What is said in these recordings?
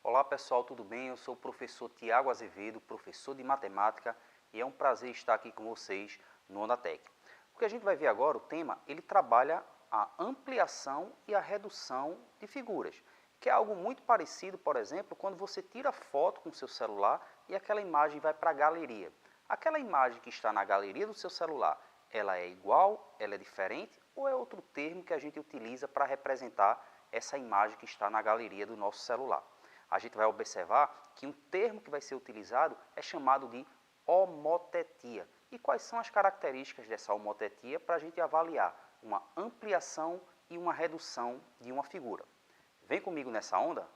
Olá pessoal, tudo bem? Eu sou o professor Tiago Azevedo, professor de matemática, e é um prazer estar aqui com vocês no Ondatec. O que a gente vai ver agora, o tema, ele trabalha a ampliação e a redução de figuras, que é algo muito parecido, por exemplo, quando você tira foto com o seu celular e aquela imagem vai para a galeria. Aquela imagem que está na galeria do seu celular, ela é igual, ela é diferente ou é outro termo que a gente utiliza para representar essa imagem que está na galeria do nosso celular? A gente vai observar que um termo que vai ser utilizado é chamado de homotetia. E quais são as características dessa homotetia para a gente avaliar uma ampliação e uma redução de uma figura? Vem comigo nessa onda?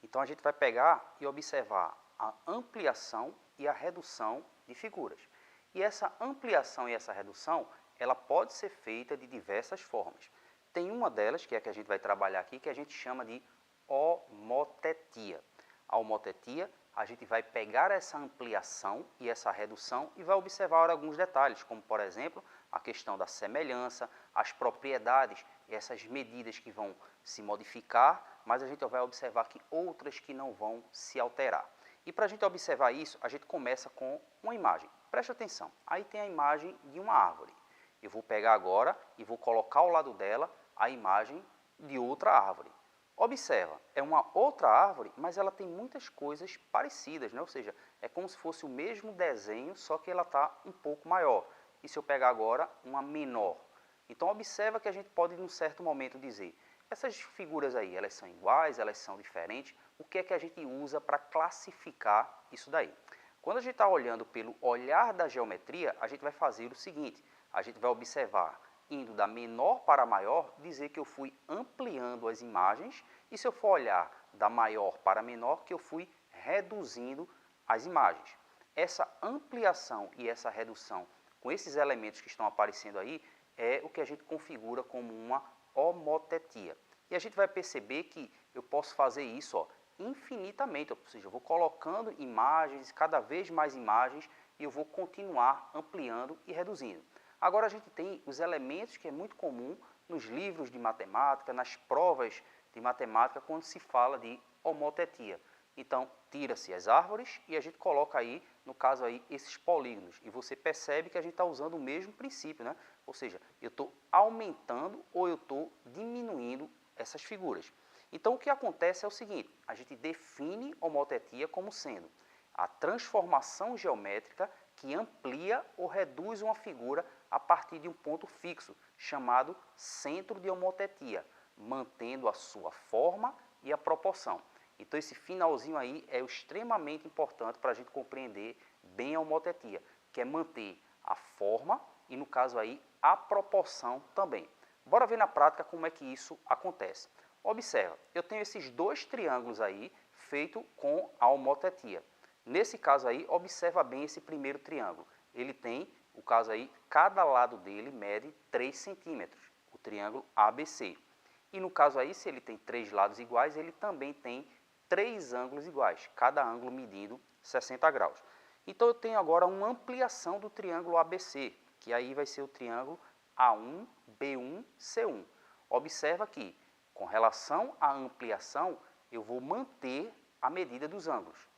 Então a gente vai pegar e observar a ampliação e a redução de figuras. E essa ampliação e essa redução, ela pode ser feita de diversas formas. Tem uma delas, que é a que a gente vai trabalhar aqui, que a gente chama de homotetia. A homotetia, a gente vai pegar essa ampliação e essa redução e vai observar alguns detalhes, como por exemplo, a questão da semelhança, as propriedades, essas medidas que vão se modificar, mas a gente vai observar que outras que não vão se alterar. E para a gente observar isso, a gente começa com uma imagem. Preste atenção, aí tem a imagem de uma árvore. Eu vou pegar agora e vou colocar ao lado dela a imagem de outra árvore. Observa, é uma outra árvore, mas ela tem muitas coisas parecidas, né? Ou seja, é como se fosse o mesmo desenho, só que ela está um pouco maior. E se eu pegar agora uma menor? Então observa que a gente pode, em um certo momento, dizer, essas figuras aí, elas são iguais, elas são diferentes, o que é que a gente usa para classificar isso daí? Quando a gente está olhando pelo olhar da geometria, a gente vai fazer o seguinte, a gente vai observar, indo da menor para a maior, dizer que eu fui ampliando as imagens, e se eu for olhar da maior para a menor, que eu fui reduzindo as imagens. Essa ampliação e essa redução com esses elementos que estão aparecendo aí, é o que a gente configura como uma homotetia. E a gente vai perceber que eu posso fazer isso infinitamente, ou seja, eu vou colocando imagens, cada vez mais imagens, e eu vou continuar ampliando e reduzindo. Agora a gente tem os elementos que é muito comum nos livros de matemática, nas provas de matemática, quando se fala de homotetia. Então, tira-se as árvores e a gente coloca aí, no caso aí, esses polígonos. E você percebe que a gente está usando o mesmo princípio, né? Ou seja, eu estou aumentando ou eu estou diminuindo essas figuras. Então, o que acontece é o seguinte, a gente define homotetia como sendo a transformação geométrica que amplia ou reduz uma figura a partir de um ponto fixo, chamado centro de homotetia, mantendo a sua forma e a proporção. Então, esse finalzinho aí é extremamente importante para a gente compreender bem a homotetia, que é manter a forma e, no caso aí, a proporção também. Bora ver na prática como é que isso acontece. Observa, eu tenho esses dois triângulos aí, feito com a homotetia. Nesse caso aí, observa bem esse primeiro triângulo. Ele tem, o caso aí, cada lado dele mede 3 centímetros, o triângulo ABC. E no caso aí, se ele tem 3 lados iguais, ele também tem 3 ângulos iguais, cada ângulo medindo 60 graus. Então eu tenho agora uma ampliação do triângulo ABC, que aí vai ser o triângulo A1, B1, C1. Observa que, com relação à ampliação, eu vou manter a medida dos ângulos.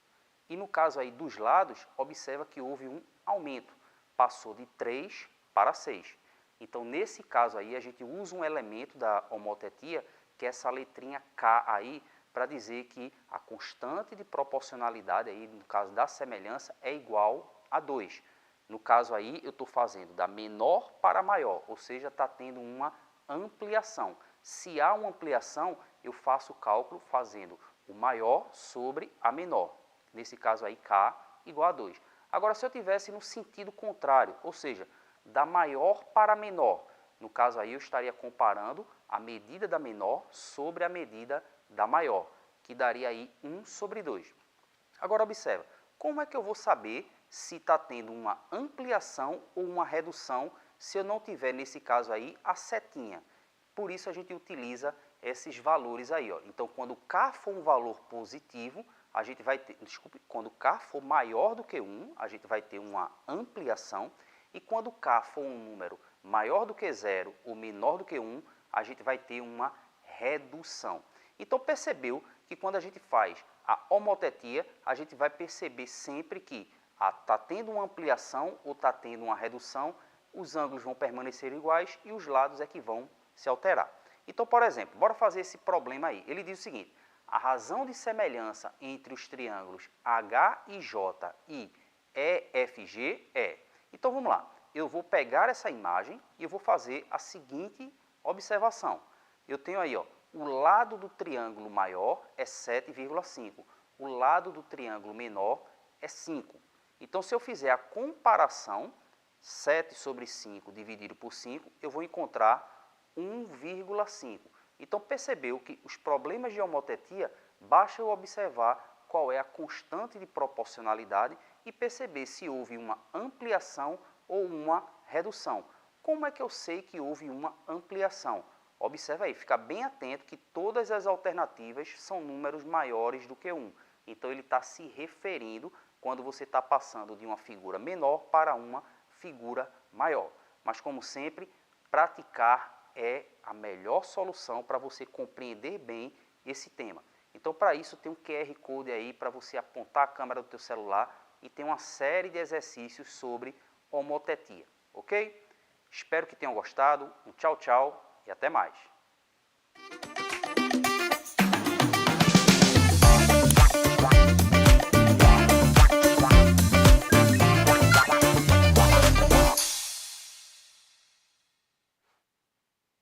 E no caso aí dos lados, observa que houve um aumento, passou de 3 para 6. Então, nesse caso aí, a gente usa um elemento da homotetia, que é essa letrinha K aí, para dizer que a constante de proporcionalidade, aí, no caso da semelhança, é igual a 2. No caso aí, eu estou fazendo da menor para a maior, ou seja, está tendo uma ampliação. Se há uma ampliação, eu faço o cálculo fazendo o maior sobre a menor. Nesse caso aí, K igual a 2. Agora, se eu tivesse no sentido contrário, ou seja, da maior para a menor, no caso aí eu estaria comparando a medida da menor sobre a medida da maior, que daria aí 1 sobre 2. Agora observa, como é que eu vou saber se está tendo uma ampliação ou uma redução se eu não tiver, nesse caso aí, a setinha? Por isso a gente utiliza esses valores aí. Então, quando K for um valor positivo, a gente vai ter, desculpe, quando K for maior do que 1, a gente vai ter uma ampliação, e quando K for um número maior do que 0 ou menor do que 1, a gente vai ter uma redução. Então, percebeu que quando a gente faz a homotetia, a gente vai perceber sempre que está tendo uma ampliação ou está tendo uma redução, os ângulos vão permanecer iguais e os lados é que vão se alterar. Então, por exemplo, bora fazer esse problema aí. Ele diz o seguinte: a razão de semelhança entre os triângulos HIJ e EFG é... Então, vamos lá. Eu vou pegar essa imagem e eu vou fazer a seguinte observação. Eu tenho aí, ó, o lado do triângulo maior é 7,5. O lado do triângulo menor é 5. Então, se eu fizer a comparação, 7 sobre 5 dividido por 5, eu vou encontrar 1,5. Então, percebeu que os problemas de homotetia, basta eu observar qual é a constante de proporcionalidade e perceber se houve uma ampliação ou uma redução. Como é que eu sei que houve uma ampliação? Observa aí, fica bem atento que todas as alternativas são números maiores do que 1. Então, ele está se referindo quando você está passando de uma figura menor para uma figura maior. Mas, como sempre, praticar é a melhor solução para você compreender bem esse tema. Então, para isso, tem um QR Code aí para você apontar a câmera do teu celular e tem uma série de exercícios sobre homotetia, ok? Espero que tenham gostado. Um tchau, tchau e até mais.